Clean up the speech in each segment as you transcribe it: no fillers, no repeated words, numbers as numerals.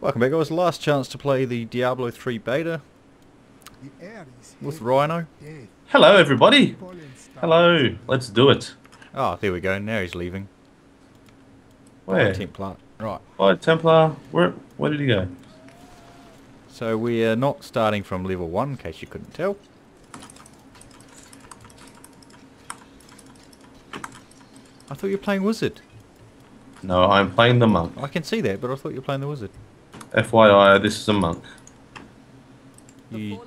Welcome back, guys. Last chance to play the Diablo 3 beta with Rhino. Hello, everybody. Hello. Let's do it. Oh, there we go. Now he's leaving. Where? Templar. Right. Oh, Templar. Where did he go? So we're not starting from level 1, in case you couldn't tell. I thought you were playing Wizard. No, I'm playing the monk. I can see that, but I thought you were playing the Wizard. FYI, this is a monk. You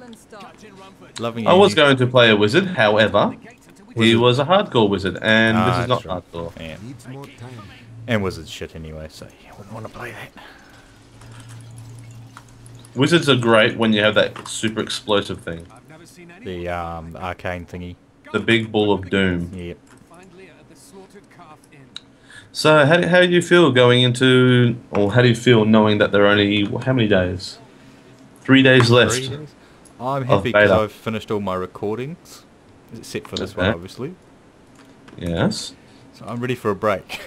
loving I was going to play a wizard, however, he was a hardcore wizard, and this is not hardcore. Yeah. And Wizard's shit anyway, so you wouldn't want to play that. Wizards are great when you have that super explosive thing. The arcane thingy. The big ball of doom. Yep. So, how do you feel going into, or how do you feel knowing that there are only, how many days? 3 days left. 3 days? I'm happy because I've finished all my recordings, except for this one, obviously. Yes. So I'm ready for a break.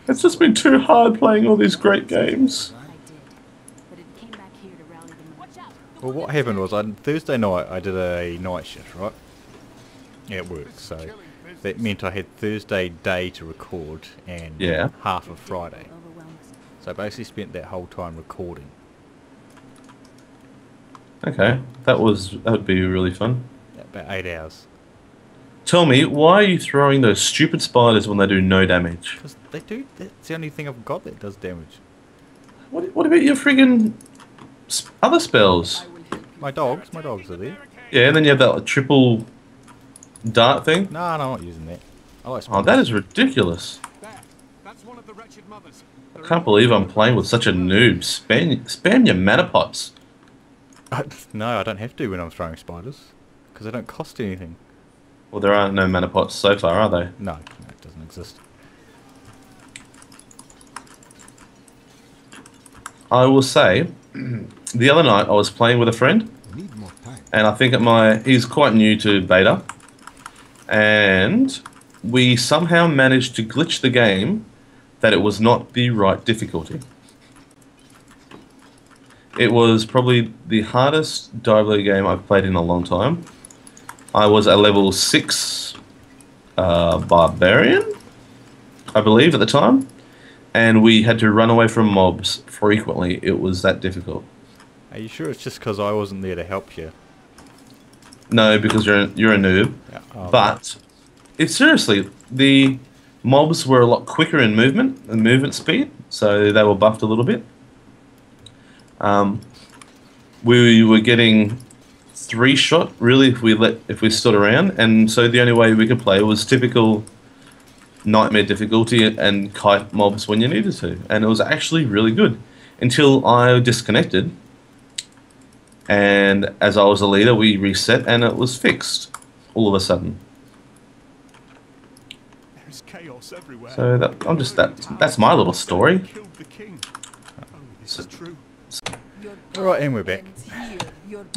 It's just been too hard playing all these great games. Well, what happened was, on Thursday night, I did a night shift, right? Yeah, it worked, so that meant I had Thursday day to record and half of Friday. So I basically spent that whole time recording. Okay, that would be really fun. Yeah, about 8 hours. Tell me, why are you throwing those stupid spiders when they do no damage? Because they do. That's the only thing I've got that does damage. What about your friggin' other spells? My dogs are there. Yeah, and then you have that triple dart thing. No, I'm not using that. I like oh, that is ridiculous. I can't believe I'm playing with such a noob. Spam your mana pots. No, I don't have to when I'm throwing spiders, because they don't cost anything. Well, there are no mana pots so far, are they? No, it doesn't exist. I will say, the other night I was playing with a friend, and I think he's quite new to beta, and we somehow managed to glitch the game that it was not the right difficulty. It was probably the hardest Diablo game I've played in a long time. I was a level 6 barbarian, I believe, at the time. And we had to run away from mobs frequently. It was that difficult. Are you sure it's just because I wasn't there to help you? No, because you're a noob. Yeah. Oh, but, seriously, the mobs were a lot quicker in movement and movement speed. So they were buffed a little bit. We were getting 3-shot really if we stood around, and so the only way we could play was typical nightmare difficulty and kite mobs when you needed to, and it was actually really good until I disconnected, and as I was a leader we reset and it was fixed all of a sudden. There's chaos everywhere. So that's my little story. Alright, and we're back.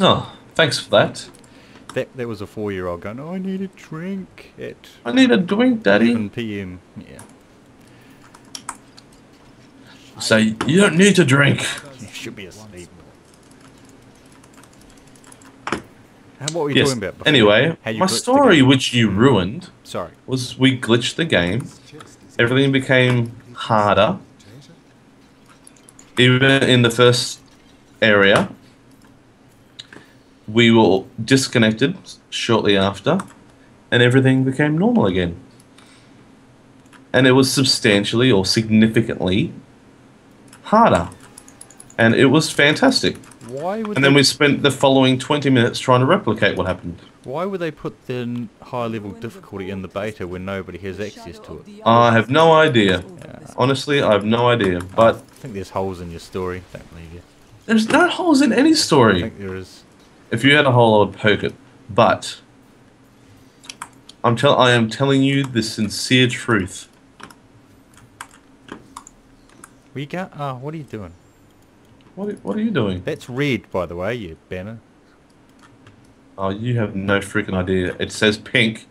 Oh, thanks for that. That was a 4-year-old going, oh, I need a drink at... I need a drink, Daddy. 11 PM, yeah. So, you don't need to drink. You should be asleep. What were you talking about before? Anyway, my story, which you ruined, was we glitched the game. Everything became harder. Even in the first area, we were disconnected shortly after, and everything became normal again. And it was substantially or significantly harder. And it was fantastic. And then we spent the following 20 minutes trying to replicate what happened. Why would they put the high level difficulty in the beta when nobody has access to it? I have no idea. Honestly, I have no idea. But I think there's holes in your story. Don't believe you. There's no holes in any story. I think there is. If you had a hole, I would poke it. But I am telling you the sincere truth. What are you doing? What are you doing? That's red, by the way, you banner. Oh, you have no freaking idea. It says pink.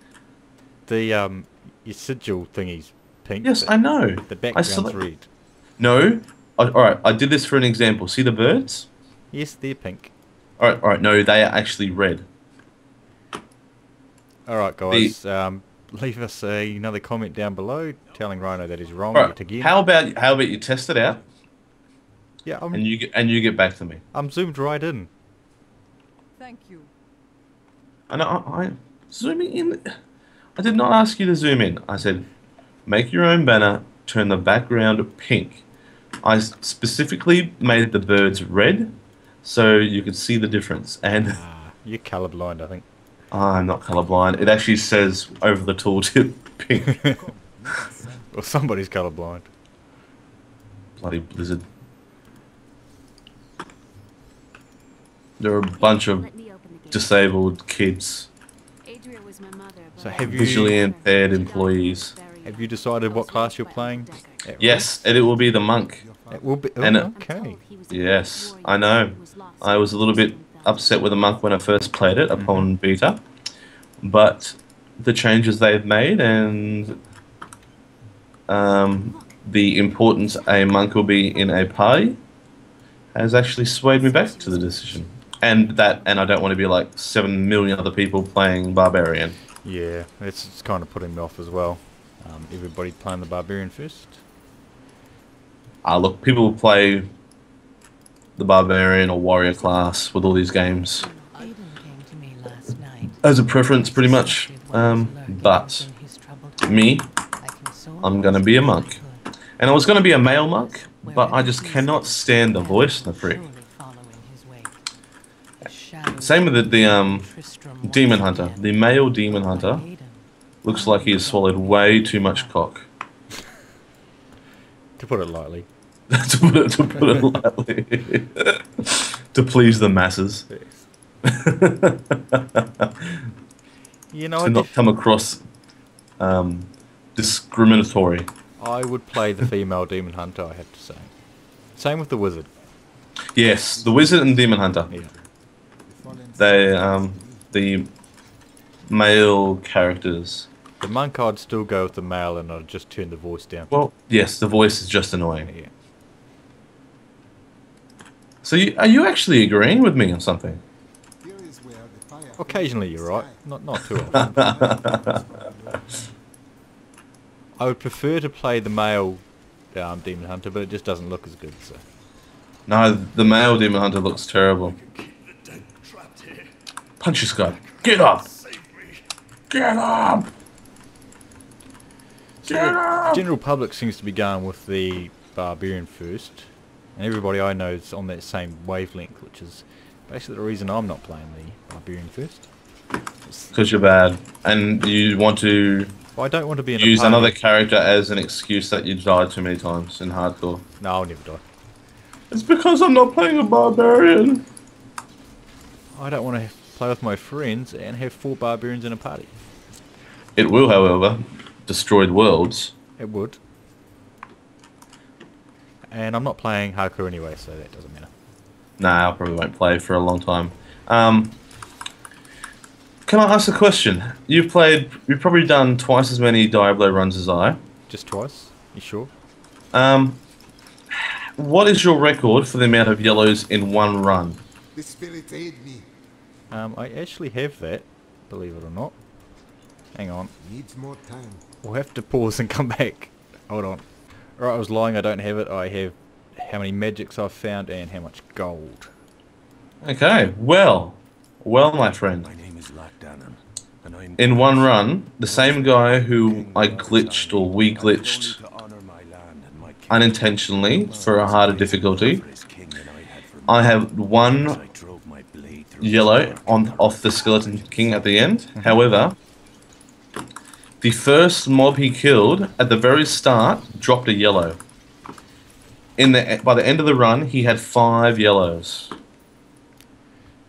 The your sigil thingy's pink. Yes, I know. The background's red. No, Alright, I did this for an example. See the birds? Yes, they're pink. Alright, no, they are actually red. Alright, guys. Leave us another comment down below telling Rhino that he's wrong Alright, yet again. how about you test it out? Yeah, and you get back to me. I'm zoomed right in. Thank you. And I zooming in. I did not ask you to zoom in. I said, make your own banner, turn the background pink. I specifically made the birds red, so you could see the difference. And you're colorblind, I think. I'm not colorblind. It actually says over the tooltip pink. Well, somebody's colorblind. Bloody blizzard. There are a bunch of disabled kids. So have you visually impaired employees. Have you decided what class you're playing? Yes, and it will be the monk. It will be. Oh, and okay. Yes, I know. I was a little bit upset with the monk when I first played it upon beta, but the changes they've made and the importance a monk will be in a party has actually swayed me back to the decision. And I don't want to be like 7 million other people playing barbarian. Yeah, it's kind of putting me off as well. Everybody playing the barbarian first. Look, people play the barbarian or warrior class with all these games as a preference, pretty much. But me, I'm gonna be a monk, and I was gonna be a male monk, but I just cannot stand the voice in the prick. Same with the demon hunter. The male demon hunter looks like he has swallowed way too much cock. To put it lightly. to put it lightly. To please the masses. You know, to not come across discriminatory. I would play the female demon hunter, I have to say. Same with the wizard. Yes, the wizard and demon hunter. Yeah. They the male characters. The monk, I'd still go with the male, and I'd just turn the voice down. Well, yes, the voice is just annoying. Yeah. So, are you actually agreeing with me on something? Occasionally, you're right. Not too often. I would prefer to play the male demon hunter, but it just doesn't look as good. So. No, the male demon hunter looks terrible. Punch this guy. Get up! Get up! So the general public seems to be going with the barbarian first, and everybody I know is on that same wavelength, which is basically the reason I'm not playing the barbarian first. Because you're bad, and you want to I don't want to be in use another character as an excuse that you died too many times in hardcore. No, I'll never die. It's because I'm not playing a barbarian. I don't want to play with my friends and have 4 barbarians in a party. It will, however, destroy worlds. It would. And I'm not playing hardcore anyway, so that doesn't matter. Nah, I probably won't play for a long time. Can I ask a question? You've probably done twice as many Diablo runs as I. Just twice? You sure? What is your record for the amount of yellows in one run? The spirit aid me. I actually have that, believe it or not. Hang on. Needs more time. We'll have to pause and come back. Hold on. Right, I was lying, I don't have it. I have how many magics I've found and how much gold. Okay, well, my friend. My name is Lockdown, and I'm in one run, the same guy who I glitched or we glitched unintentionally for a harder difficulty, I have 1 yellow off the Skeleton King at the end. However, the first mob he killed at the very start dropped a yellow. By the end of the run, he had 5 yellows.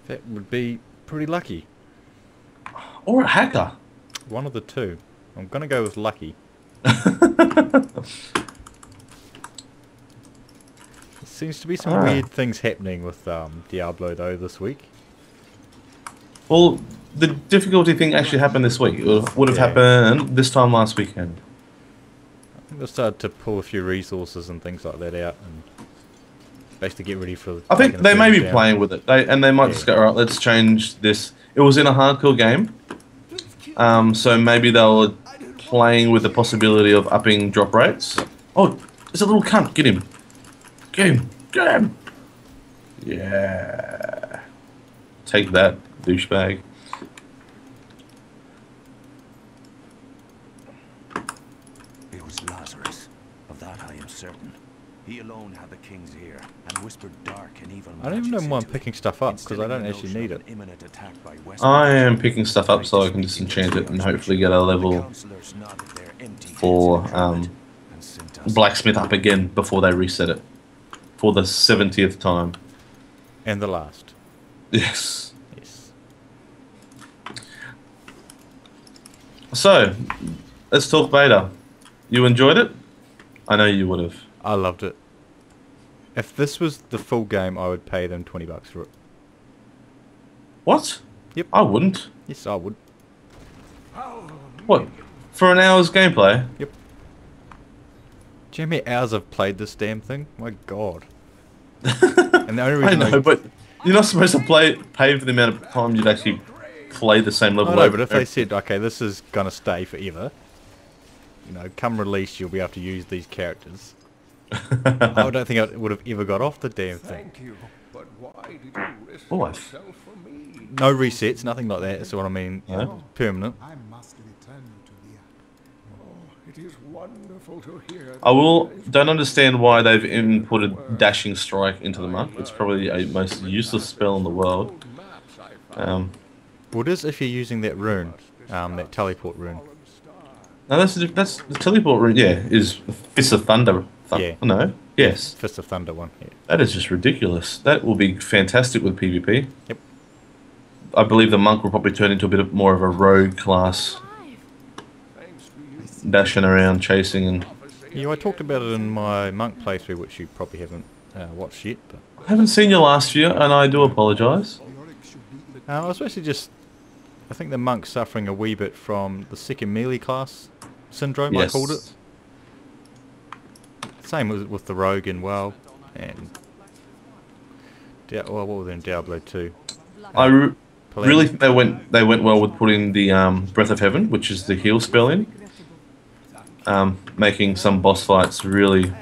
That would be pretty lucky. Or a hacker. One of the two. I'm gonna go with lucky. Seems to be some weird things happening with Diablo though this week. Well, the difficulty thing actually happened this week. It would have happened this time last weekend. I think they started to pull a few resources and things like that out. And Basically get ready for... I think taking the they may be servers down. playing with it. They might just go, alright, let's change this. It was in a hardcore game. So maybe they were playing with the possibility of upping drop rates. Oh, it's a little cunt. Get him. Get him. Get him. Yeah. Take that, douchebag. It was Lazarus. Of that I am certain. He alone had the king's ear and whispered dark and evil. I don't even know why I'm picking stuff up, because I don't actually need it. I am picking stuff up so I can disenchant it and hopefully get a level 4 blacksmith up again before they reset it. For the 70th time. And the last. Yes. Yes. So, let's talk beta. You enjoyed it? I know you would have. I loved it. If this was the full game, I would pay them $20 for it. What? Yep. I wouldn't. Yes, I would. What? For an hour's gameplay? Yep. Do you know how many hours I've played this damn thing? My god. And the only I reason know, but you're not supposed to pay for the amount of time you'd actually play the same level. I know, but if they said, okay, this is gonna stay forever, you know, come release, you'll be able to use these characters. I don't think I would have ever got off the damn thing. Thank you, but why did you risk Oh, yourself for me? No resets, nothing like that. That's what I mean. You know, permanent. I must return you to the Oh, it is wonderful to hear. I don't understand why they've inputted Dashing Strike into the monk. It's probably the most useless spell in the world. Well, it is if you're using that rune, that teleport rune. No, that's the teleport rune. Yeah, is Fist of Thunder. Yeah. No. Yes. Fist of Thunder one. Yeah. That is just ridiculous. That will be fantastic with PvP. Yep. I believe the monk will probably turn into a bit more of a rogue class. Dashing around, chasing, and... Yeah, I talked about it in my monk playthrough, which you probably haven't watched yet. But I haven't seen your last few, and I do apologise. I was actually just... I think the monk's suffering a wee bit from the second melee class syndrome, I called it. Same with the rogue in WoW, and... well, what was in Diablo 2? I really think they went well with putting the Breath of Heaven, which is the heal spell in. Making some boss fights really...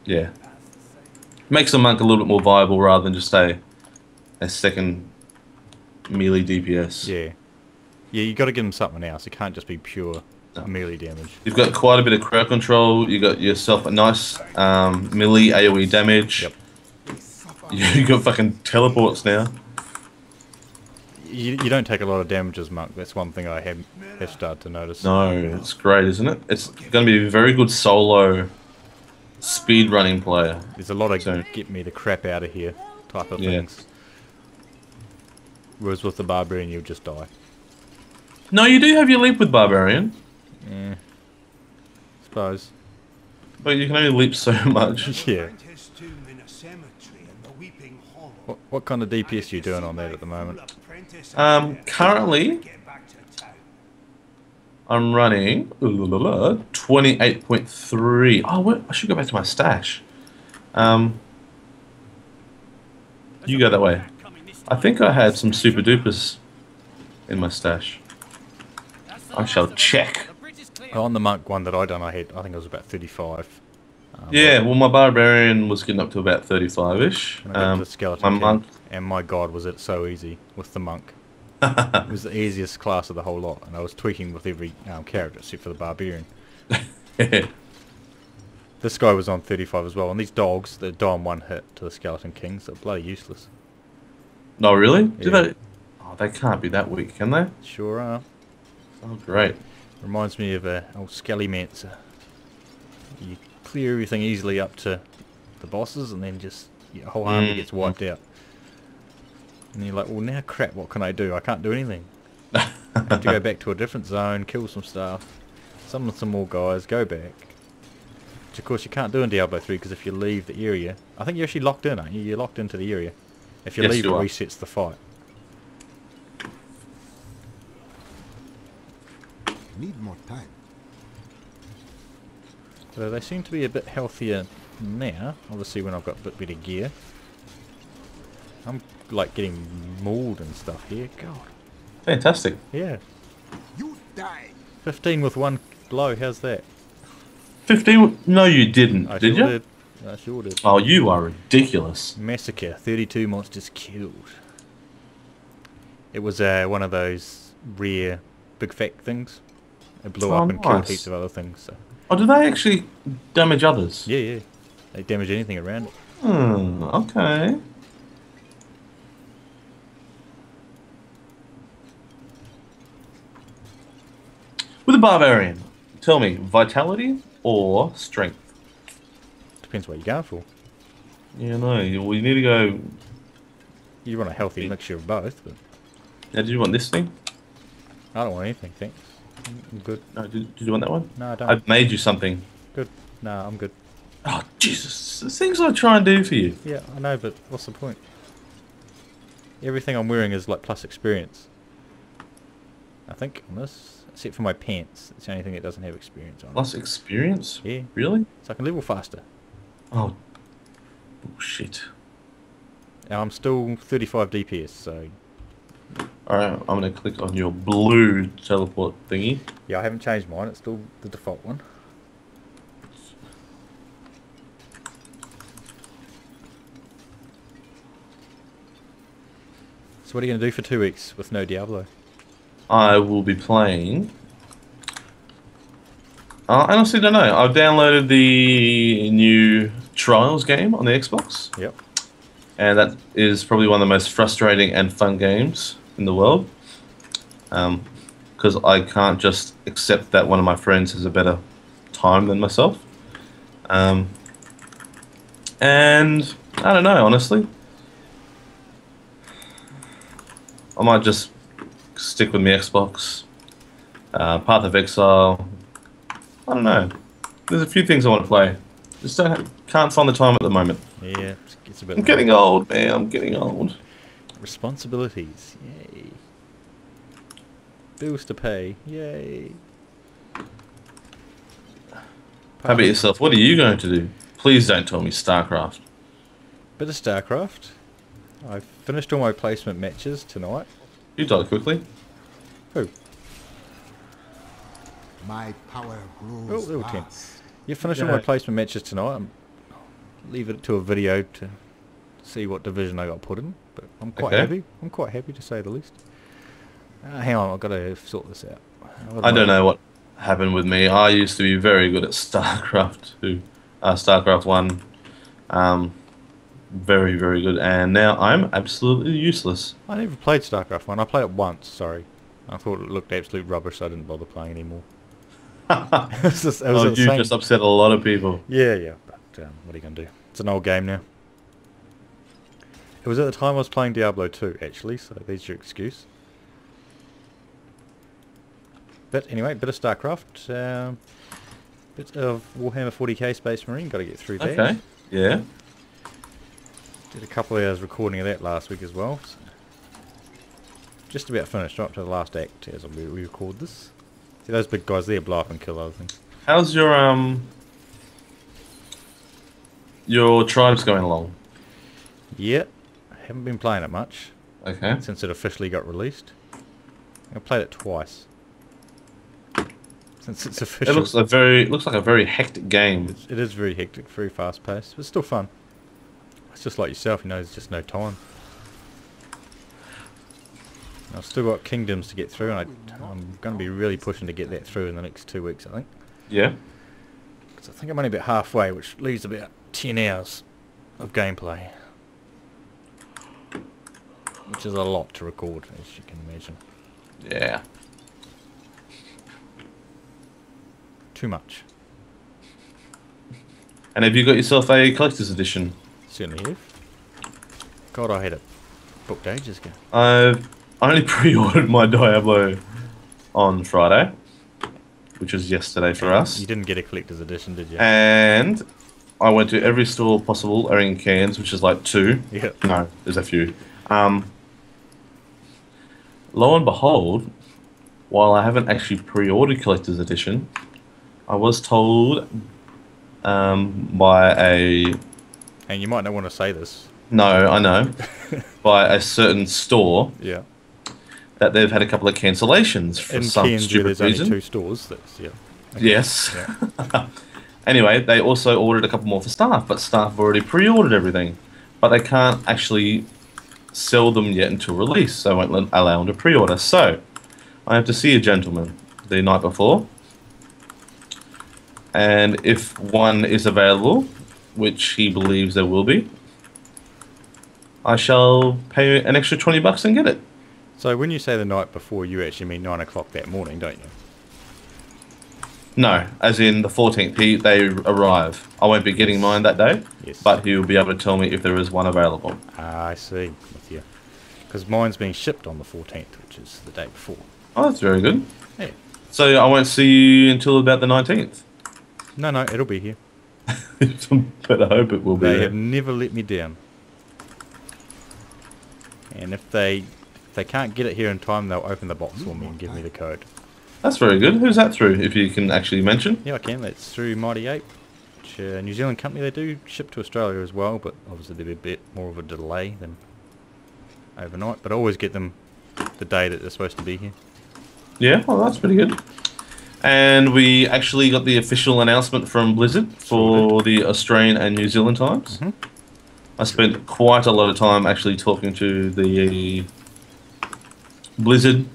yeah. Makes the monk a little bit more viable rather than just a second melee DPS. Yeah. Yeah, you got to give him something else. It can't just be pure melee damage. You've got quite a bit of crowd control. You got yourself a nice melee AoE damage. Yep. You got fucking teleports now. You don't take a lot of damage as monk. That's one thing I have started to notice. No, it's great, isn't it? It's going to be a very good solo speed running player. There's a lot of get me the crap out of here type of things. Whereas with the barbarian, you'll just die. No, you do have your leap with barbarian. Yeah. Suppose. But you can only leap so much. Yeah. What kind of DPS are you doing on that at the moment? Currently, I'm running 28.3. Oh, I should go back to my stash. You go that way. I think I had some super dupers in my stash. I shall check. On the monk one that I done, I think it was about 35. Yeah, well, my barbarian was getting up to about 35-ish. The skeleton monk, and my god, was it so easy with the monk. It was the easiest class of the whole lot, and I was tweaking with every character except for the barbarian. This guy was on 35 as well, and these dogs that die on one hit to the skeleton kings are bloody useless. No, really? Yeah. They can't be that weak, can they? Sure are. Oh, great. Reminds me of old Skellymancer. You clear everything easily up to the bosses, and then just your whole army gets wiped out. And you're like, well, now crap, what can I do? I can't do anything. I have to go back to a different zone, kill some stuff, summon some more guys, go back. Which, of course, you can't do in Diablo 3, because if you leave the area... I think you're actually locked in, aren't you? You're locked into the area. If you leave, it resets the fight. Need more time. So they seem to be a bit healthier now, obviously when I've got a bit better gear. I'm like getting mauled and stuff here, god. Fantastic. Yeah. You die. 15 with one blow, how's that? 15? No, you didn't, I did sure you? did. I sure did. Oh, you are ridiculous. Massacre, 32 monsters killed. It was one of those rare big fat things. It blew up and killed nice. heaps of other things. So. Oh, do they actually damage others? Yeah, yeah. They damage anything around it. Okay. With a barbarian, tell me, vitality or strength? Depends what you're going for. Yeah, no, we need to go... You want a healthy mixture of both, but Now, did you want this thing? I don't want anything, thanks. I'm good. No, did you want that one? No, I don't. I've made you something. Good. No, I'm good. Oh, Jesus. The things I try and do for you. Yeah, I know, but what's the point? Everything I'm wearing is like plus experience. I think on this, except for my pants. It's the only thing that doesn't have experience on it. Plus experience? Yeah. Really? So I can level faster. Oh, bullshit. And I'm still 35 DPS, so... Alright, I'm going to click on your blue teleport thingy. Yeah, I haven't changed mine. It's still the default one. So what are you going to do for 2 weeks with no Diablo? I will be playing... I honestly don't know. I've downloaded the new Trials game on the Xbox. Yep. And that is probably one of the most frustrating and fun games in the world. Because I can't just accept that one of my friends has a better time than myself. And I don't know, honestly. I might just stick with my Xbox. Path of Exile. I don't know. There's a few things I want to play. Just can't find the time at the moment. Yeah, it's a bit... I'm getting old, man. I'm getting old. Responsibilities. Yay. Bills to pay. Yay. How about yourself? What are you going to do? Please don't tell me StarCraft. Bit of StarCraft. I finished all my placement matches tonight. You died quickly. Who? My power Oh, grows level 10. fast. You finished all my placement matches tonight. Leave it to a video to see what division I got put in. But I'm quite happy. I'm quite happy to say the least. Hang on, I've got to sort this out. I don't know what happened with me. I used to be very good at StarCraft 2. StarCraft 1. Very, very good. And now I'm absolutely useless. I never played StarCraft 1. I played it once, sorry. I thought it looked absolute rubbish, so I didn't bother playing anymore. You just upset a lot of people. Yeah, but what are you going to do? It's an old game now. It was at the time I was playing Diablo 2, actually, so there's your excuse. But anyway, bit of StarCraft, bit of Warhammer 40k Space Marine, got to get through that. Okay, yeah. Did a couple of hours recording of that last week as well. So just about finished, up to the last act as we record this. See those big guys there blow up and kill other things. How's your tribes going along? Yeah, haven't been playing it much. Okay. Since it officially got released. I played it twice. Since it's official. It looks like a very hectic game. It is very hectic, very fast paced, but still fun. It's just like yourself, you know, there's just no time. I've still got Kingdoms to get through, and I'm going to be really pushing to get that through in the next 2 weeks, I think. Yeah. Because I think I'm only about halfway, which leaves about 10 hours of gameplay. Which is a lot to record, as you can imagine. Yeah. Too much. And have you got yourself a collector's edition? Certainly have. God, I had it booked ages ago. I've only pre-ordered my Diablo on Friday, which was yesterday for us. You didn't get a collector's edition, did you? And I went to every store possible in Cairns, which is like 2. Yeah. No, there's a few. Lo and behold, while I haven't actually pre-ordered collector's edition, I was told by a... And you might not want to say this. No, I know. By a certain store. Yeah. That they've had a couple of cancellations for some Cairns, stupid there's reason. only 2 stores. That's, yeah. Okay. Yes. Yeah. Anyway, they also ordered a couple more for staff, but staff have already pre-ordered everything. But they can't actually sell them yet until release, so they won't allow them to pre-order. So, I have to see a gentleman the night before. And if one is available, which he believes there will be, I shall pay an extra $20 and get it. So when you say the night before, you actually mean 9 o'clock that morning, don't you? No, as in the 14th. They arrive. I won't be getting mine that day, Yes. but he will be able to tell me if there is one available. Ah, I see. With you. Because mine's being shipped on the 14th, which is the day before. Oh, that's very good. Yeah. So I won't see you until about the 19th. No, it'll be here. But I hope it will be They there. have never let me down. And if they can't get it here in time, they'll open the box for me and give me the code. That's very good. Who's that through, if you can actually mention? Yeah, I can. That's through Mighty Ape, which a New Zealand company. They do ship to Australia as well, but obviously there'll be a bit more of a delay than overnight. But I always get them the day that they're supposed to be here. Yeah, well, that's pretty good. And we actually got the official announcement from Blizzard for the Australian and New Zealand times. Mm-hmm. I spent quite a lot of time actually talking to the Blizzard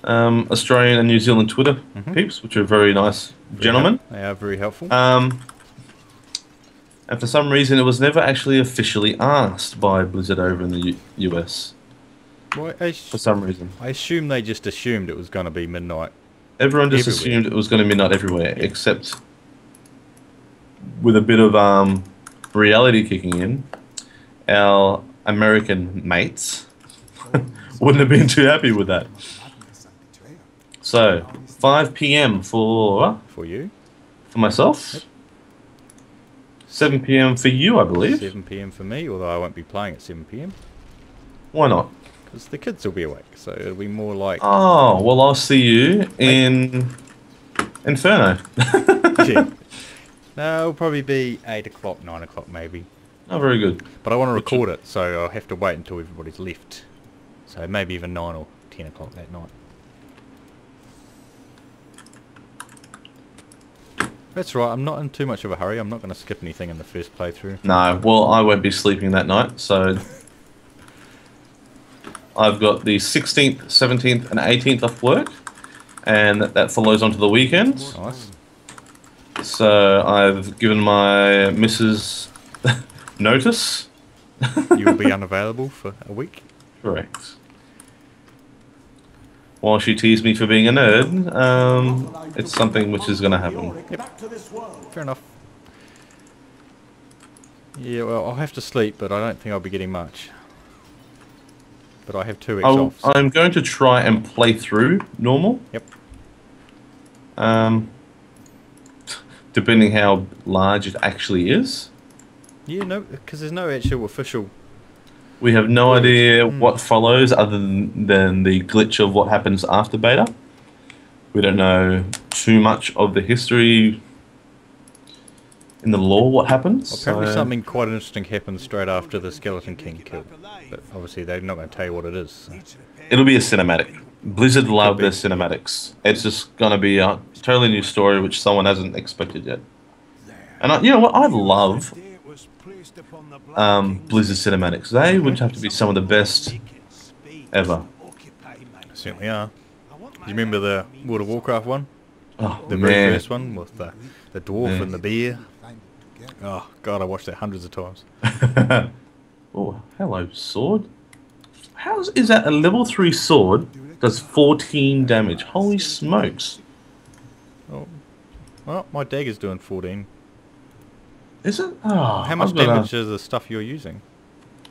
Australian and New Zealand Twitter peeps, which are very nice gentlemen. They are very helpful. And for some reason, it was never actually officially asked by Blizzard over in the US. Well, For some reason. I assume they just assumed it was going to be midnight. Everyone just Everywhere. assumed it was going to be midnight everywhere, except with a bit of reality kicking in, our American mates wouldn't have been too happy with that. So, 5 p.m. for You? for myself. Yep. 7 p.m. for you, I believe. 7 p.m. for me, although I won't be playing at 7 p.m. Why not? Because the kids will be awake, so it'll be more like... Oh, well, I'll see you in Inferno. Yeah. No, it'll probably be 8 o'clock, 9 o'clock maybe. Oh, very good. But I want to record it, so I'll have to wait until everybody's left. So maybe even 9 or 10 o'clock that night. That's right, I'm not in too much of a hurry. I'm not going to skip anything in the first playthrough. No, well, I won't be sleeping that night, so... I've got the 16th, 17th, and 18th off work, and that follows onto the weekend. Nice. So I've given my missus notice. You will be unavailable for a week? Correct. While she teased me for being a nerd, it's something which is going to happen. Yep. Fair enough. Yeah, well, I'll have to sleep, but I don't think I'll be getting much. But I have 2 weeks off. So. I'm going to try and play through normal. Yep. Depending how large it actually is. Yeah, no, because there's no actual official... We have no idea what follows other than the glitch of what happens after beta. We don't know too much of the history in the lore what happens. Apparently something quite interesting happens straight after the Skeleton King kill. But obviously they're not going to tell you what it is. So. It'll be a cinematic. Blizzard love their cinematics. It's just going to be a totally new story which someone hasn't expected yet. And you know what? I love Blizzard cinematics. They would have to be some of the best ever. Certainly are. Do you remember the World of Warcraft one? Oh, the very first one with the dwarf and the bear. Oh god, I watched that hundreds of times. Oh, hello, sword. How is that a level 3 sword? Does 14 damage. Holy smokes. Oh, well, my dagger's doing 14. Is it? Oh, how much damage is the stuff you're using?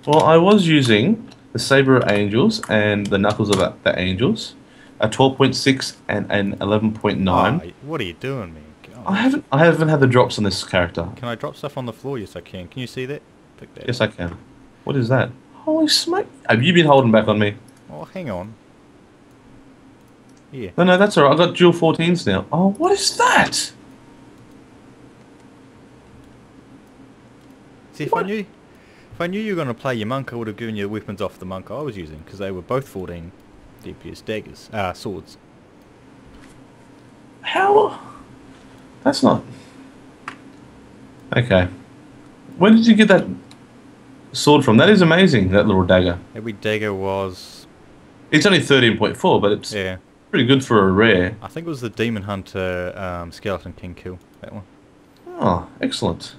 Well, I was using the Saber of Angels and the Knuckles of the Angels. A 12.6 and an 11.9. Oh, what are you doing, man? God. I haven't had the drops on this character. Can I drop stuff on the floor? Yes, I can. Can you see that? Pick that. Yes, I can. What is that? Holy smoke! Have you been holding back on me? Oh, hang on. Yeah. No, that's alright. I've got dual 14s now. Oh, what is that? See, if I knew you were going to play your monk, I would have given you the weapons off the monk I was using, because they were both 14 DPS daggers, swords. How? That's not... Okay. Where did you get that sword from? That is amazing, that little dagger. Every dagger was... It's only 13.4, but it's pretty good for a rare. I think it was the Demon Hunter Skeleton King kill, that one. Oh, excellent.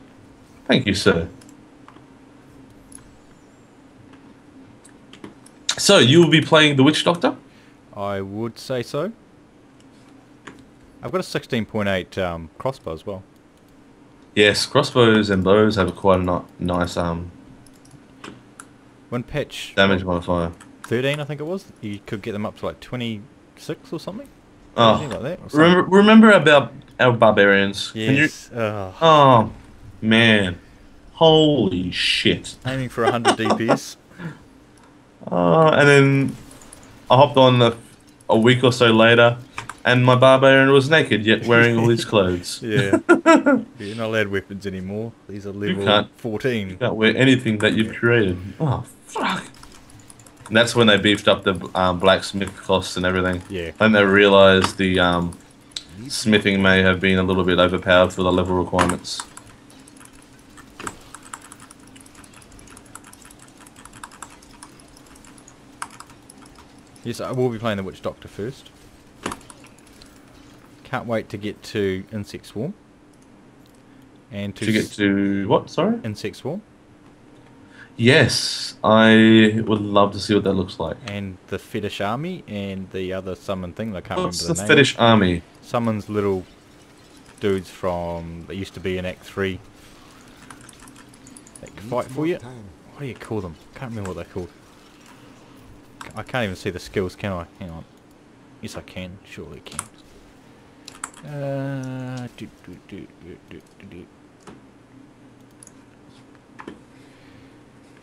Thank you, sir. So, you will be playing the Witch Doctor? I would say so. I've got a 16.8 crossbow as well. Yes, crossbows and bows have quite a nice One patch damage modifier. 13, I think it was. You could get them up to like 26 or something. Oh, Like that, or remember about our barbarians? Yes. Oh, man. Holy shit. Aiming for 100 DPS. And then I hopped on a week or so later, and my barbarian was naked, yet wearing all his clothes. Yeah. You're not allowed weapons anymore. These are level 14. You can't wear anything that you've created. Oh, fuck. And that's when they beefed up the blacksmith costs and everything. Yeah. And they realised the smithing may have been a little bit overpowered for the level requirements. Yes, I will be playing the Witch Doctor first. Can't wait to get to Insect Swarm. And to get to what, sorry? Insect Swarm. Yes, I would love to see what that looks like. And the Fetish Army and the other summon thing, I can't What's remember the the name. Fetish Army? Summons little dudes from, that used to be in Act 3. That can fight for you. What do you call them? Can't remember what they're called. I can't even see the skills, can I? Hang on. Yes, I can. Surely I can.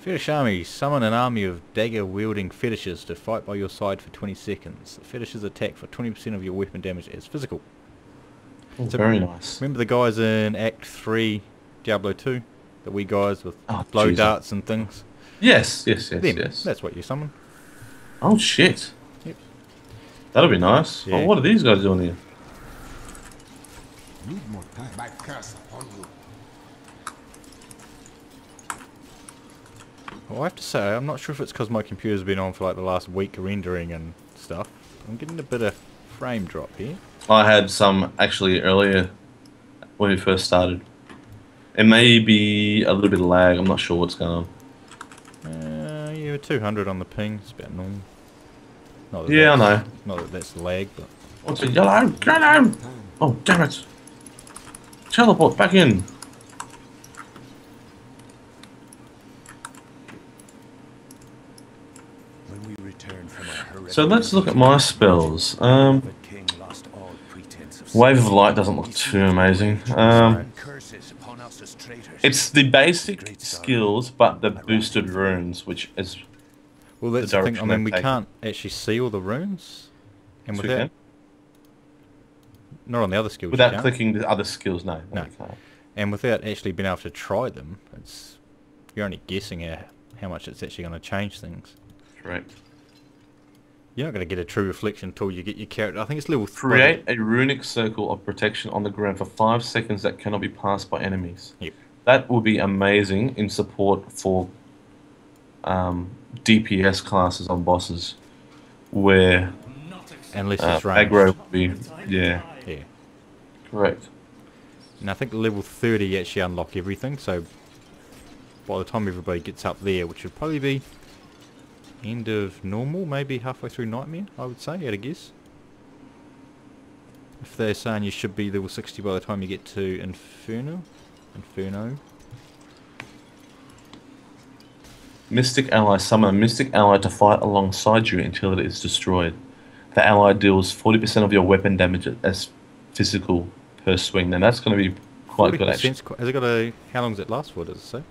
Fetish Army. Summon an army of dagger-wielding fetishes to fight by your side for 20 seconds. The fetishes attack for 20% of your weapon damage as physical. Oh, So very nice. Remember the guys in Act 3, Diablo 2? The wee guys with blow darts and things? Yes. That's what you summon. Oh, shit. Yep. That'll be nice. Yeah. Well, what are these guys doing here? Need more time. My curse upon you. Well, I have to say, I'm not sure if it's because my computer's been on for like the last week rendering and stuff. I'm getting a bit of frame drop here. I had some actually earlier when we first started. It may be a little bit of lag. I'm not sure what's going on. Yeah, 200 on the ping. It's about normal. Not that Yeah, I know. Not that that's lag, but... What's a yellow? Yellow! Oh, damn it. Teleport back in. When we return from our horrific So let's look at my spells. the king lost all pretense of Wave of Light doesn't look too amazing. curses upon us as traitors. It's the basic skills, but the boosted runes, which is... Well, that's the thing. I direction mean, we they've can't actually see all the runes. And So with we that... Not on the other skills, you Without can't. clicking the other skills, no. No. You can't. And without actually being able to try them, it's... You're only guessing how much it's actually going to change things. Correct. You're not going to get a true reflection until you get your character. I think it's level 3. Create a runic circle of protection on the ground for 5 seconds that cannot be passed by enemies. Yep. That would be amazing in support for DPS classes on bosses, where Unless it's ranged. aggro would be... Yeah, Yeah. correct. And I think level 30 you actually unlock everything, so by the time everybody gets up there, which would probably be end of normal, maybe halfway through Nightmare, I would say, at a guess. If they're saying you should be level 60 by the time you get to Inferno. Mystic ally. Summon a mystic ally to fight alongside you until it is destroyed. The ally deals 40% of your weapon damage as physical per swing. Now that's going to be quite good, actually. Has it got a... How long does it last for, does it say?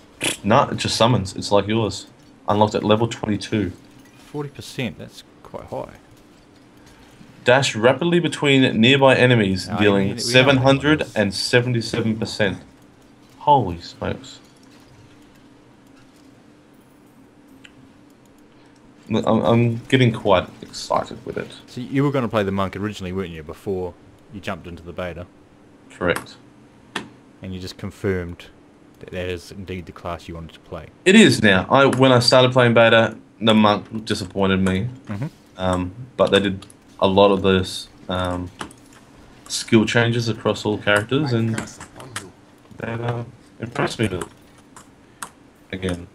No, it just summons. It's like yours. Unlocked at level 22. 40%, that's quite high. Dash rapidly between nearby enemies, No, dealing we don't have one of those. 777%. Holy smokes. I'm getting quite excited with it. So you were going to play the monk originally, weren't you, before you jumped into the beta? Correct. And you just confirmed that that is indeed the class you wanted to play. It is now. When I started playing beta, the monk disappointed me. But they did a lot of those skill changes across all characters, and that impressed me again.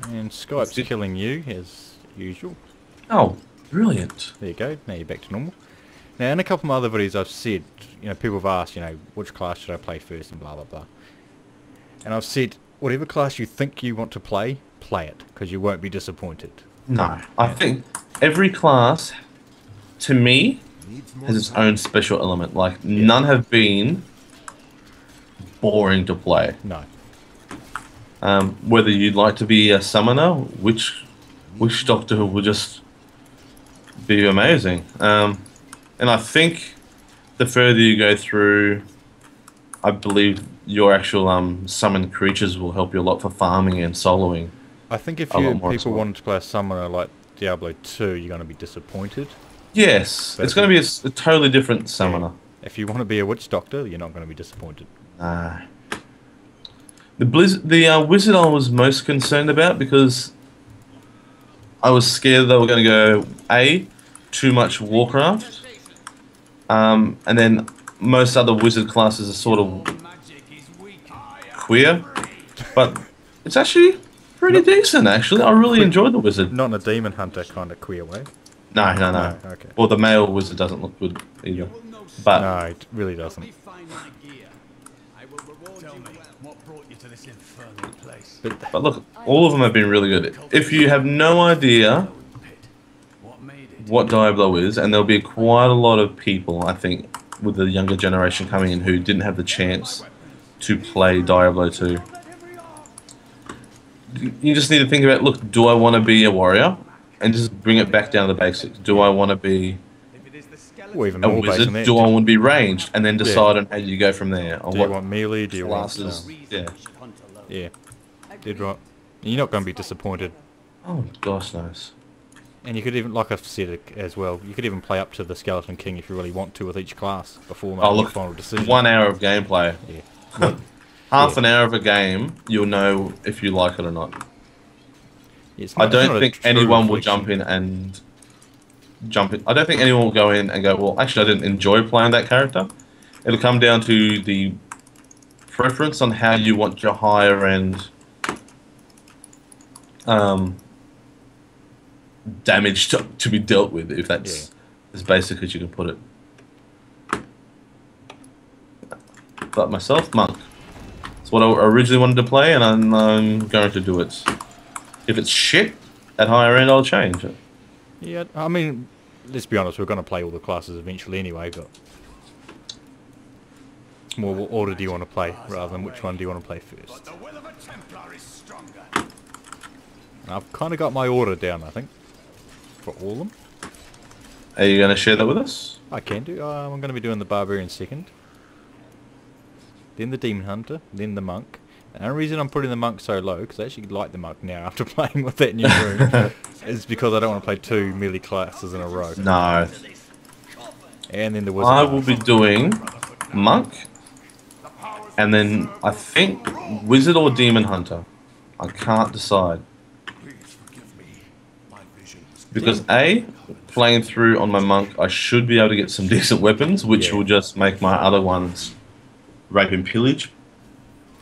And Skype's killing you, as usual. Oh, brilliant. There you go, now you're back to normal. Now, in a couple of my other videos I've said, you know, people have asked, you know, which class should I play first and blah, blah, blah. And I've said, whatever class you think you want to play, play it, because you won't be disappointed. No, I think every class, to me, has its own special element. Like, none have been boring to play. No. Whether you'd like to be a summoner, which doctor will just be amazing. And I think the further you go through, I believe your actual summoned creatures will help you a lot for farming and soloing. I think if people wanted to play a summoner like Diablo 2, you're going to be disappointed. Yes, it's going to be a totally different summoner. Yeah. If you want to be a witch doctor, you're not going to be disappointed. Nah. The wizard I was most concerned about, because I was scared they were going to go too much Warcraft, and then most other wizard classes are sort of queer, but it's actually pretty decent. Actually, I really enjoyed the wizard. Not in a demon hunter kind of queer way. No. Okay. Well, the male wizard doesn't look good either. But no, it really doesn't. But look, all of them have been really good. If you have no idea what Diablo is, and there'll be quite a lot of people, I think, with the younger generation coming in who didn't have the chance to play Diablo 2. You just need to think about, look, do I want to be a warrior? And just bring it back down to the basics. Do I want to be a wizard? Do I want to be ranged? And then decide on how you go from there. Do you want melee? Do you want... Yeah. Did right. You're not going to be disappointed. Oh, gosh knows. And you could even, like I've said as well, you could even play up to the Skeleton King if you really want to with each class before making your final decision. 1 hour of gameplay. Yeah. Half an hour of a game, you'll know if you like it or not. Yeah, I don't think anyone will jump in. I don't think anyone will go in and go, well, actually, I didn't enjoy playing that character. It'll come down to the preference on how you want your higher end damage to be dealt with, if that's as basic as you can put it. But myself, monk. It's what I originally wanted to play, and I'm going to do it. If it's shit at higher end, I'll change it. Yeah, I mean, let's be honest, we're going to play all the classes eventually anyway, but it's more what order do you want to play, rather than which one do you want to play first. And I've kind of got my order down, I think, for all of them. Are you going to share that with us? I can do. I'm going to be doing the Barbarian second, then the Demon Hunter, then the Monk. And the only reason I'm putting the Monk so low, because I actually like the Monk now after playing with that new room, is because I don't want to play 2 melee classes in a row. No. And then the Wizard. I will be doing Monk, and then I think Wizard or Demon Hunter. I can't decide. Because playing through on my Monk, I should be able to get some decent weapons, which will just make my other ones rape and pillage,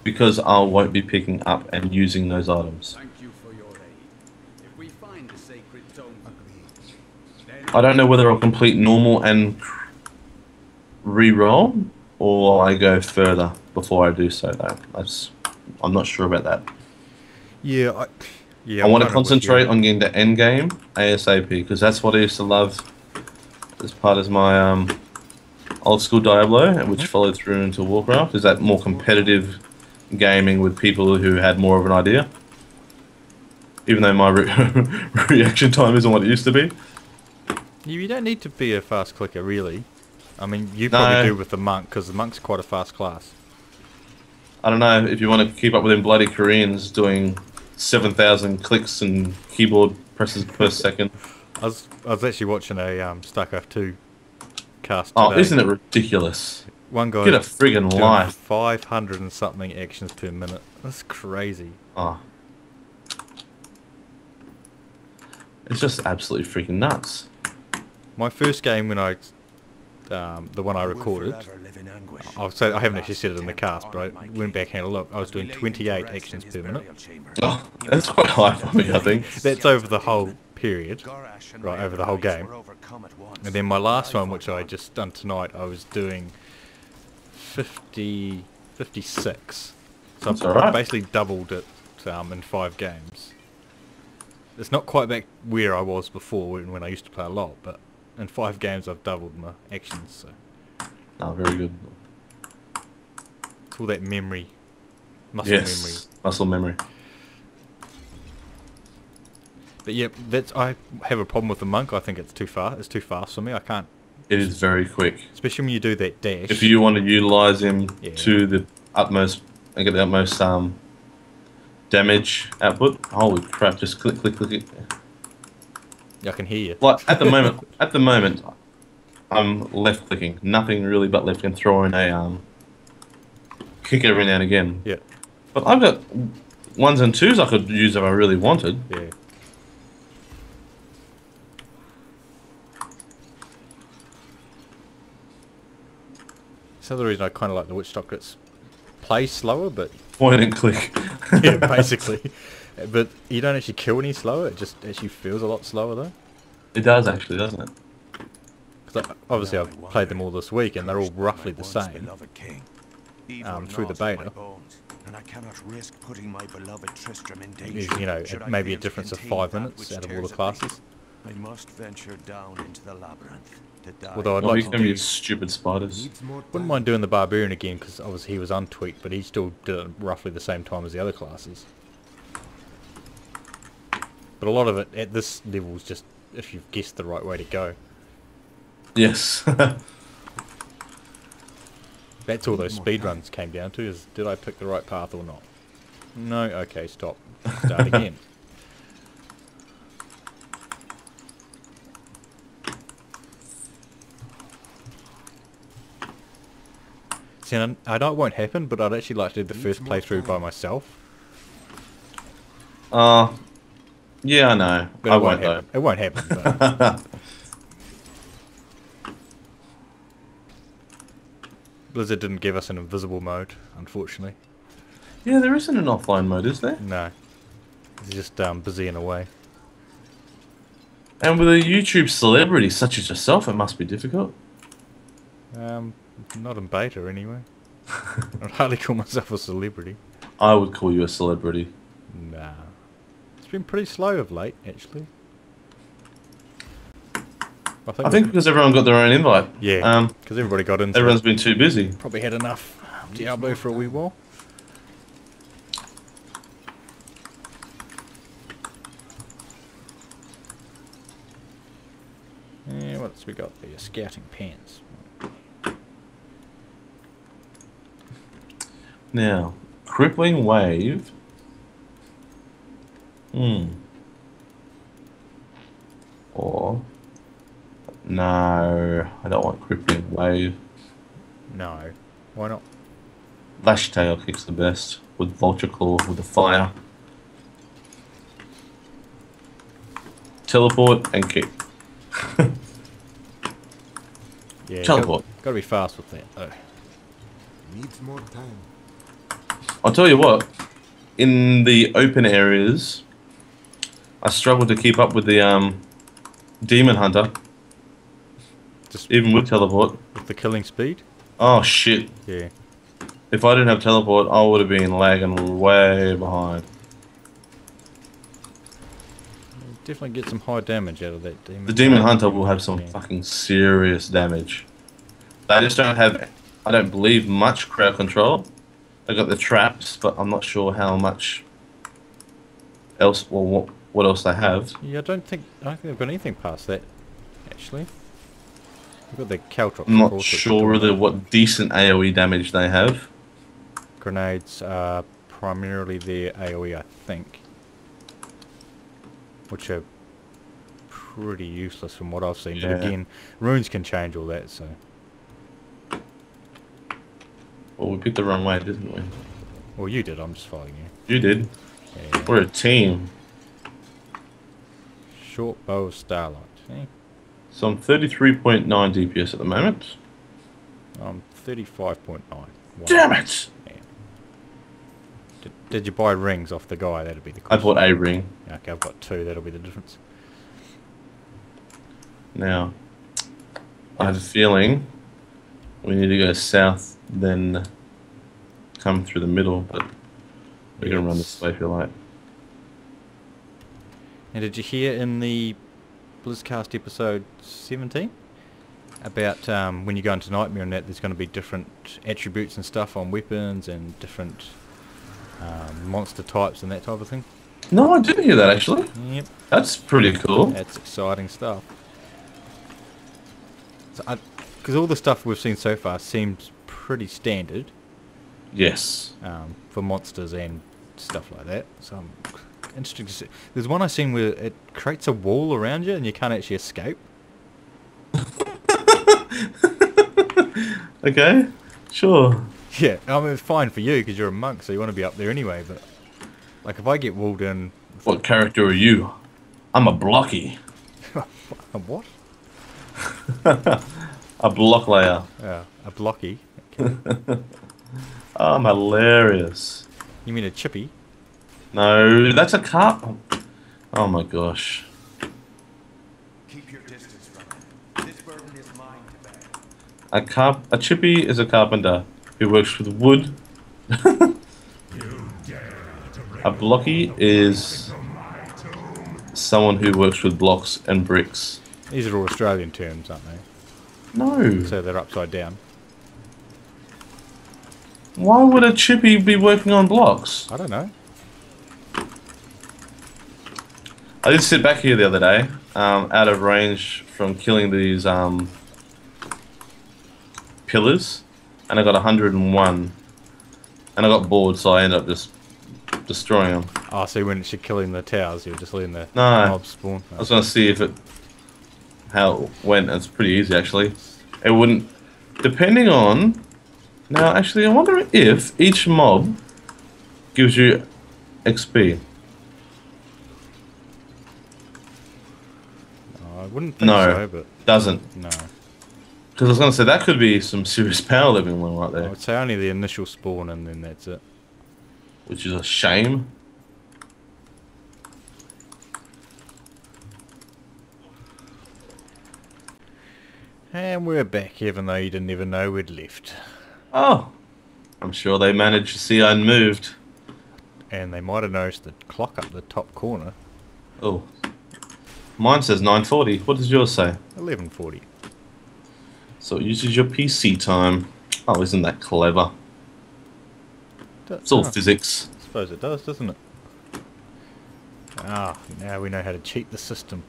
because I won't be picking up and using those items. I don't know whether I'll complete normal and re-roll, or I go further before I do so, though. I'm not sure about that. Yeah, I want to concentrate on getting to end game ASAP, because that's what I used to love as part of my old school Diablo, which followed through into Warcraft, is that more competitive gaming with people who had more of an idea. Even though my reaction time isn't what it used to be. You don't need to be a fast clicker, really. I mean, you probably do with the Monk, because the Monk's quite a fast class. I don't know, if you want to keep up with them bloody Koreans doing 7,000 clicks and keyboard presses per second. I was actually watching a StarCraft 2 cast today. Oh, isn't it ridiculous? One guy Get a friggin' doing life. 500 and something actions per minute. That's crazy. Oh. It's just absolutely freaking nuts. My first game when I, the one I recorded, I'll say I haven't actually said it in the cast, but I went back and had a look. I was doing 28 actions per minute. Oh, that's quite high for me, I think. That's over the whole period, right, over the whole game. And then my last one, which I just done tonight, I was doing 56. So I basically doubled it in 5 games. It's not quite back where I was before when I used to play a lot, but in 5 games I've doubled my actions. So. Oh, very good. It's all that memory, muscle memory. Muscle memory. But yeah, I have a problem with the monk. I think it's too far. It's too fast for me. I can't. It is very quick. Especially when you do that dash. If you want to utilize him to the utmost and get the utmost damage output, holy crap! Just click, click, click. I can hear you. Like at the moment, I'm left clicking. Nothing really but left and throwing a kick every now and again. Yeah. But I've got 1s and 2s I could use if I really wanted. Yeah. That's the reason I kind of like the Witch Doctor. It's plays slower, but point and click. yeah, basically. But you don't actually kill any slower. It just actually feels a lot slower though. It does actually, doesn't it? Because obviously I've played them all this week, and they're all roughly the same through the beta. And I cannot risk putting my beloved Tristram in There's, danger. you know, maybe a difference of 5 minutes out of all the classes. I must venture down into the labyrinth to die. Although I'd Oh, like he's to gonna do, be stupid spiders. wouldn't mind doing the Barbarian again, because obviously he was untweaked, but he still did it roughly the same time as the other classes. But a lot of it at this level is just if you've guessed the right way to go. Yes. That's all those speedruns came down to, is did I pick the right path or not? No, okay, stop. Start again. See, I know it won't happen, but I'd actually like to do the first playthrough by myself. Yeah, I know. But I it won't won't happen. It won't happen. But Blizzard didn't give us an invisible mode, unfortunately. Yeah, there isn't an offline mode, is there? No. It's just busy in a way. And with a YouTube celebrity such as yourself, it must be difficult. Not in beta anyway. I'd hardly call myself a celebrity. I would call you a celebrity. Nah. It's been pretty slow of late, actually. I think because everyone got their own invite. Yeah, because everybody got into Everyone's been too busy. Probably had enough Diablo for a wee while. Yeah, what else we got there? Scouting pants. Now, crippling wave. Or no, I don't want crippling wave. No, why not? Lash tail kicks the best with vulture claw with the fire. Teleport and kick. Yeah, Teleport. Gotta be fast with that though. Needs more time. I'll tell you what, in the open areas, I struggle to keep up with the demon hunter, Just even with teleport. with the killing speed. Oh shit! Yeah. If I didn't have teleport, I would have been lagging way behind. Definitely get some high damage out of that demon. The demon hunter will have some fucking serious damage. They just don't have, I don't believe, much crowd control. They got the traps, but I'm not sure how much else or what else they have. Yeah, I don't think they've got anything past that. Actually, they've got the caltrops. I'm not sure really what decent AOE damage they have. Grenades are primarily their AOE, I think. which are pretty useless from what I've seen. But Yeah. again, runes can change all that, so... Well, we picked the wrong way, didn't we? Well, you did, I'm just following you. You did. Yeah. We're a team. Short bow of starlight. See? So I'm 33.9 DPS at the moment. I'm 35.9. Wow. Damn it! Yeah. Did you buy rings off the guy? That'd be the I question. bought a ring. Okay, I've got 2. That'll be the difference. Now, I have a feeling we need to go south, then come through the middle, but we're going to run this way if you like. And did you hear in the Blizzcast episode 17 about when you go into Nightmare and that there's going to be different attributes and stuff on weapons and different monster types and that type of thing? No, I didn't hear that actually. Yep. That's pretty cool. That's exciting stuff. So because all the stuff we've seen so far seems pretty standard. Yes. For monsters and stuff like that. So I'm interested to see. There's one I've seen where it creates a wall around you and you can't actually escape. Okay, sure. Yeah, I mean it's fine for you because you're a monk, so you want to be up there anyway. But like if I get walled in, What character are you? I'm a blocky. what? A block layer. A blocky. Okay. I'm hilarious. You mean a chippy? No, that's a carp. Oh my gosh. Keep your distance from it. This burden is mine to bear. A chippy is a carpenter who works with wood. A blocky is someone who works with blocks and bricks. These are all Australian terms, aren't they? No. So they're upside down. Why would a chippy be working on blocks? I don't know. I did sit back here the other day, out of range from killing these pillars, and I got 101, and I got bored, so I ended up just destroying them. Oh, so when you're killing the towers, you're just letting the No. mobs spawn. I was going to see if how it went. It's pretty easy actually. It wouldn't, depending on. Now, actually, I wonder if each mob gives you XP. I wouldn't think No, so, but doesn't. no. Because I was going to say that could be some serious power living one right I there, would say only the initial spawn and then that's it. which is a shame. And we're back, even though you didn't even know we'd left. Oh, I'm sure they managed to see unmoved. And they might have noticed the clock up the top corner. Oh, mine says 9:40. What does yours say? 11:40. So it uses your PC time. Oh, isn't that clever? It's all physics. I suppose it does, doesn't it? Ah, now we know how to cheat the system.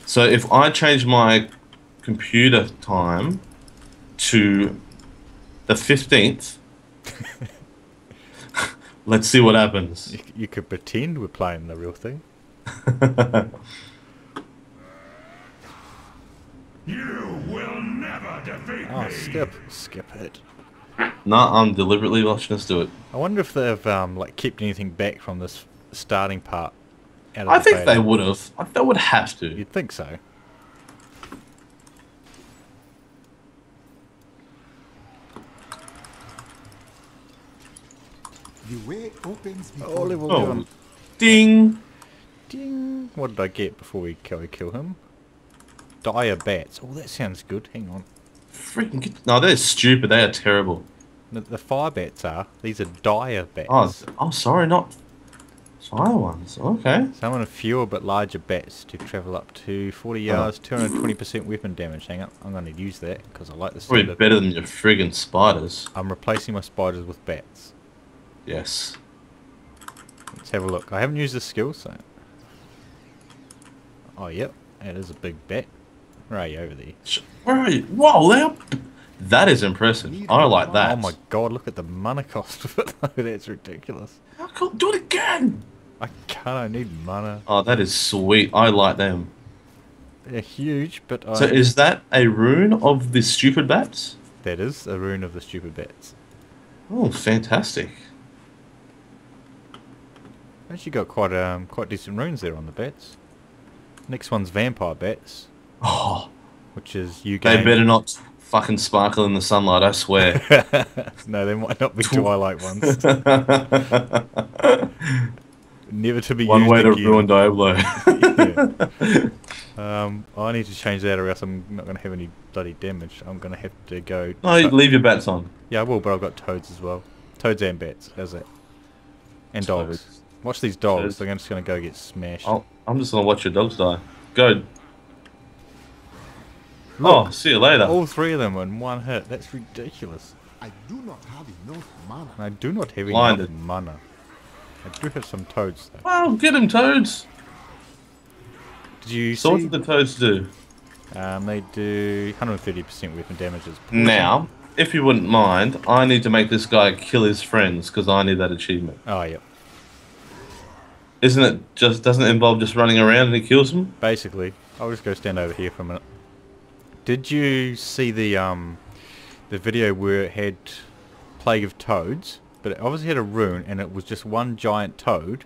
So if I change my computer time to the 15th, let's see what happens. You could pretend we're playing the real thing. You will never defeat Oh, me. skip it. No, I'm deliberately watching us do it. I wonder if they've like kept anything back from this starting part. Out of I the think beta. they would have. They would have to. You'd think so. The way opens Oh, before level Oh, 1. ding! Ding. What did I get before we kill him? Dire bats. Oh, that sounds good. Hang on. Freaking get... No, they're stupid. They are terrible. The fire bats are. These are dire bats. Oh, sorry, not fire ones. Okay. Summon fewer but larger bats to travel up to 40 yards, 220% weapon damage. Hang on, I'm going to use that because I like the Probably sound of... better than your friggin' spiders. I'm replacing my spiders with bats. Yes. Let's have a look. I haven't used the skill, so... Oh, yep. That is a big bat. Where are you over there? Where are you? Whoa, that is impressive. I like that. Oh my god, look at the mana cost of it though. That's ridiculous. How cool? Do it again! I can't, I need mana. Oh, that is sweet. I like them. They're huge, but So I... is that a rune of the stupid bats? That is a rune of the stupid bats. Oh, fantastic. Actually got quite decent runes there on the bats. Next one's vampire bats, Oh, which is you they gain... better not fucking sparkle in the sunlight, I swear. No, they might not be Twilight ones. Never to be One used way to again. ruin Diablo. Yeah. I need to change that or else I'm not going to have any bloody damage. I'm going to have to go... No, you leave your bats on. Yeah, I will, but I've got toads as well. Toads and bats, how's that? And dogs. Toads. Watch these dogs, Toads. they're just going to go get smashed. I'm just going to watch your dogs die. Go. Look, oh, see you later. all three of them in one hit. That's ridiculous. I do not have enough mana. And I do not have Blinded. enough mana. I do have some toads though. Well, get him, toads. Did you So what see? did the toads do? They do 130% weapon damages. Now, if you wouldn't mind, I need to make this guy kill his friends because I need that achievement. Oh, yep. Isn't it just, doesn't it involve just running around and he kills them? Basically, I'll just go stand over here for a minute. Did you see the video where it had Plague of Toads, but it obviously had a rune and it was just one giant toad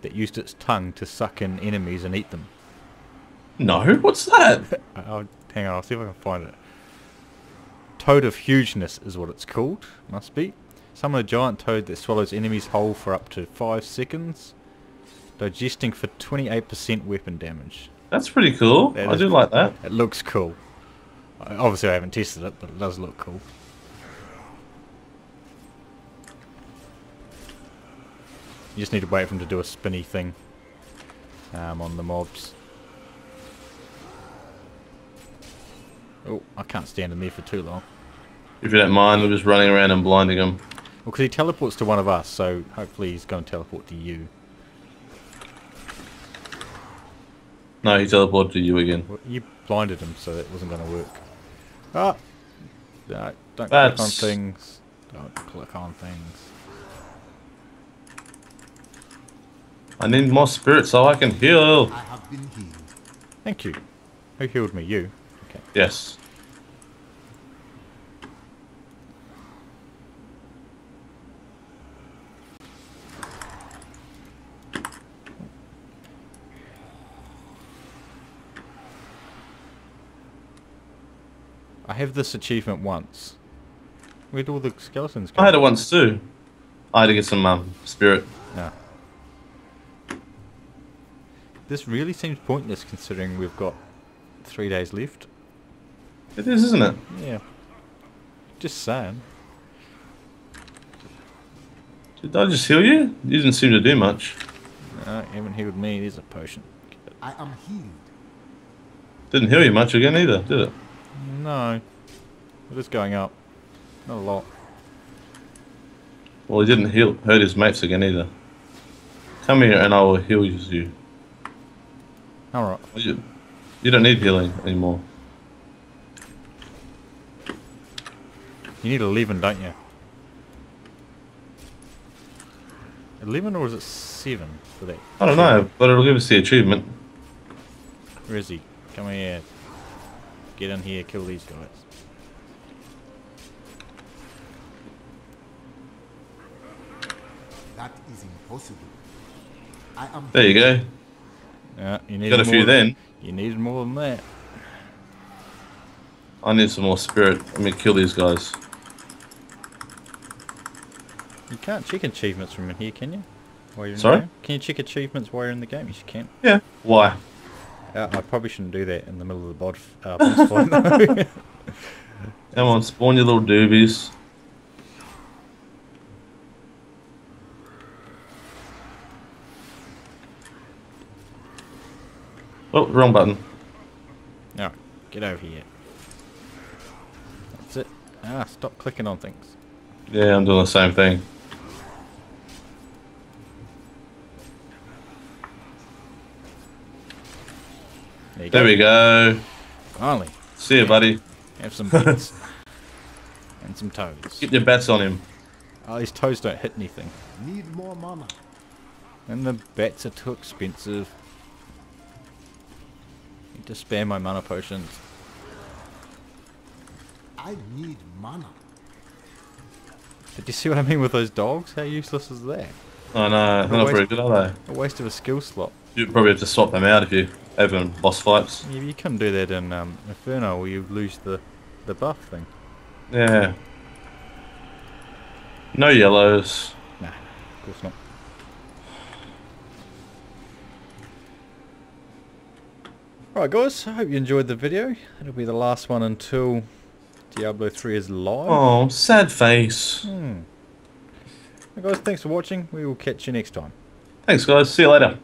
that used its tongue to suck in enemies and eat them? No, what's that? Hang on, I'll see if I can find it. Toad of Hugeness is what it's called, must be. Summon a giant toad that swallows enemies whole for up to 5 seconds, digesting for 28% weapon damage. That's pretty cool. I do like that. It looks cool. Obviously I haven't tested it, but it does look cool. You just need to wait for him to do a spinny thing on the mobs. Oh, I can't stand in there for too long. If you don't mind, I'm just running around and blinding him. Well, because he teleports to one of us, so hopefully he's going to teleport to you. No, he teleported to you again. Well, you blinded him, so that wasn't going to work. Ah! No, don't That's... click on things. Don't click on things. I need more spirit so I can heal. I have been healed. Thank you. Who healed me? You? Okay. Yes. I have this achievement once. Where'd all the skeletons go? I had it once too. I had to get some spirit. No. This really seems pointless considering we've got 3 days left. It is, isn't it? Yeah. Just saying. Did I just heal you? You didn't seem to do much. No, you haven't healed me. There's a potion. I am healed. Didn't heal you much again either, did it? No. It is going up. Not a lot. Well, he didn't hurt his mates again either. Come here and I will heal you. Alright. You don't need healing anymore. You need 11, don't you? 11 or is it 7 for that? I don't know, but it'll give us the achievement. Where is he? Come here. Get in here, kill these guys. That is impossible. I am There you go. Yeah, you need Got a few then. You needed more than that. I need some more spirit. Let me kill these guys. You can't check achievements from in here, can you? While you're in Sorry? the game? Can you check achievements while you're in the game? Yes, you can. Yeah. Why? I probably shouldn't do that in the middle of the boss fight though. Come on, spawn your little doobies. Oh, wrong button. No, get over here. That's it. Ah, stop clicking on things. Yeah, I'm doing the same thing. There we go. Finally. See you, buddy. Have some bits. And some toads. Get your bats on him. Oh, these toads don't hit anything. need more mana. And the bats are too expensive. Need to spare my mana potions. I need mana. Did you see what I mean with those dogs? How useless is that? I know, they're not very good, are they? A waste of a skill slot. You'd probably have to swap them out if you have them in boss fights. Yeah, you couldn't do that in Inferno, or you lose the buff thing. Yeah. No yellows. Nah, of course not. Alright guys, I hope you enjoyed the video. It'll be the last one until Diablo 3 is live. Oh, sad face. Well, guys, thanks for watching. We will catch you next time. Thanks guys, see you later.